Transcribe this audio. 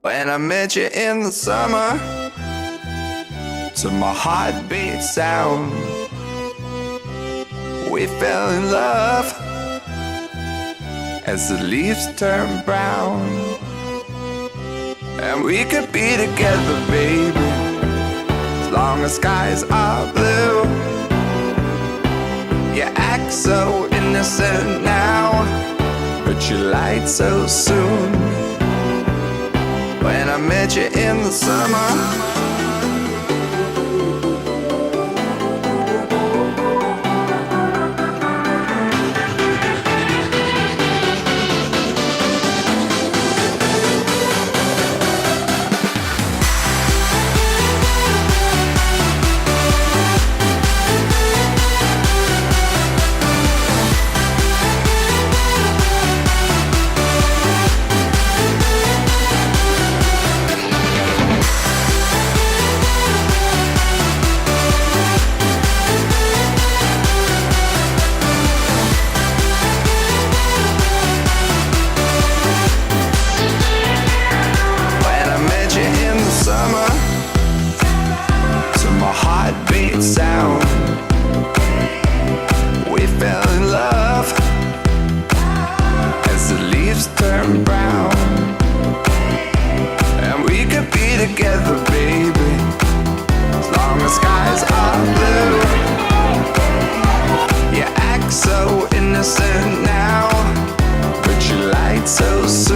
When I met you in the summer, to my heartbeat sound, we fell in love as the leaves turn brown. And we could be together, baby, as long as skies are blue. You act so innocent now, but you lied so soon. When I met you in the summer, heartbeat sound, we fell in love as the leaves turn brown. And we could be together, baby, as long as skies are blue. You act so innocent now, but you lied so soon.